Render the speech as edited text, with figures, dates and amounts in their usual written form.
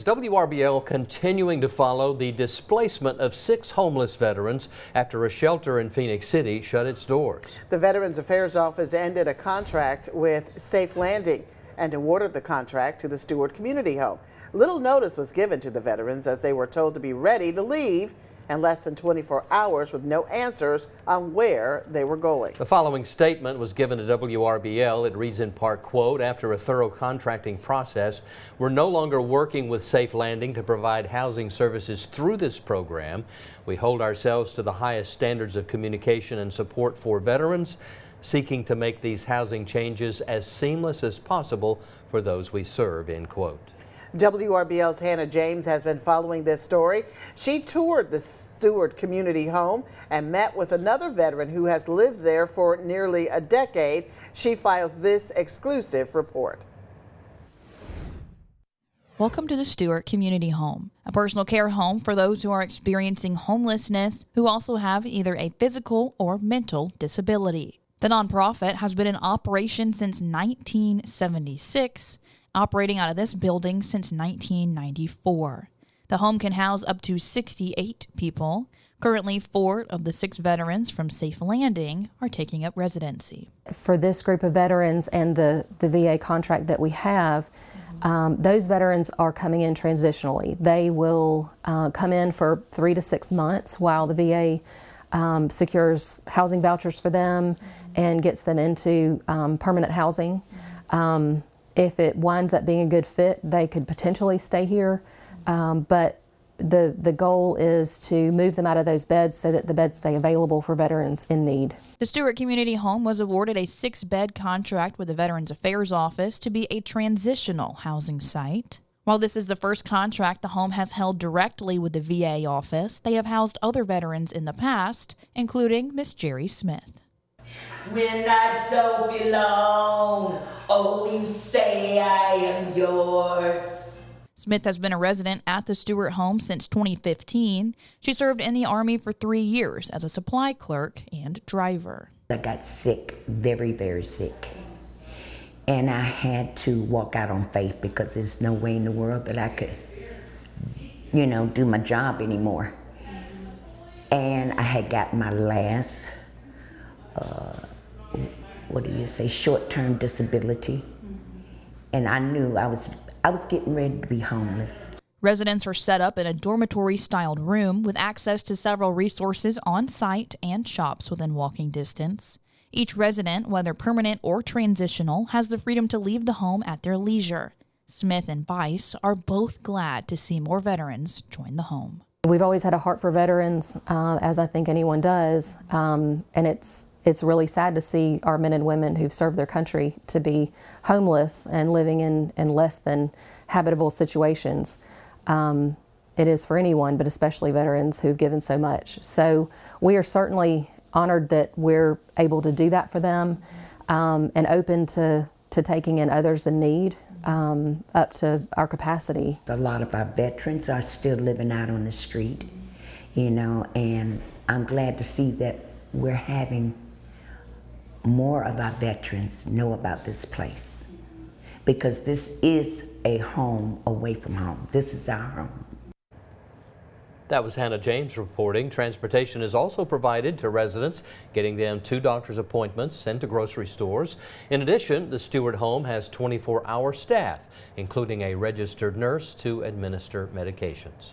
WRBL continuing to follow the displacement of 6 homeless veterans after a shelter in Phenix City shut its doors. The Veterans Affairs Office ended a contract with Safe Landing and awarded the contract to the Stewart Community Home. Little notice was given to the veterans as they were told to be ready to leave in less than 24 hours with no answers on where they were going. The following statement was given to WRBL. It reads in part, quote, "After a thorough contracting process, we're no longer working with Safe Landing to provide housing services through this program. We hold ourselves to the highest standards of communication and support for veterans, seeking to make these housing changes as seamless as possible for those we serve," end quote. WRBL's Hannah James has been following this story. She toured the Stewart Community Home and met with another veteran who has lived there for nearly a decade. She files this exclusive report. Welcome to the Stewart Community Home, a personal care home for those who are experiencing homelessness who also have either a physical or mental disability. The nonprofit has been in operation since 1976, operating out of this building since 1994. The home can house up to 68 people. Currently, 4 of the 6 veterans from Safe Landing are taking up residency. For this group of veterans and the VA contract that we have, those veterans are coming in transitionally. They will come in for 3 to 6 months while the VA secures housing vouchers for them and gets them into permanent housing. If it winds up being a good fit, they could potentially stay here, but the goal is to move them out of those beds so that the beds stay available for veterans in need. The Stewart Community Home was awarded a 6-bed contract with the Veterans Affairs Office to be a transitional housing site. While this is the first contract the home has held directly with the VA office, they have housed other veterans in the past, including Miss Jerry Smith. When I don't belong, oh, you say I am yours. Smith has been a resident at the Stewart home since 2015. She served in the Army for 3 years as a supply clerk and driver. I got sick, very, very sick. And I had to walk out on faith because there's no way in the world that I could, do my job anymore. And I had got my last short-term disability, and I knew I was getting ready to be homeless. Residents are set up in a dormitory-styled room with access to several resources on site and shops within walking distance. Each resident, whether permanent or transitional, has the freedom to leave the home at their leisure. Smith and Bice are both glad to see more veterans join the home. We've always had a heart for veterans, as I think anyone does, and it's really sad to see our men and women who've served their country to be homeless and living in less than habitable situations. It is for anyone, but especially veterans who've given so much. So we are certainly honored that we're able to do that for them, and open to taking in others in need up to our capacity. A lot of our veterans are still living out on the street, and I'm glad to see that we're having more of our veterans know about this place, because this is a home away from home. This is our home. That was Hannah James reporting. Transportation is also provided to residents, getting them to doctor's appointments and to grocery stores. In addition, the Stewart home has 24-hour staff, including a registered nurse to administer medications.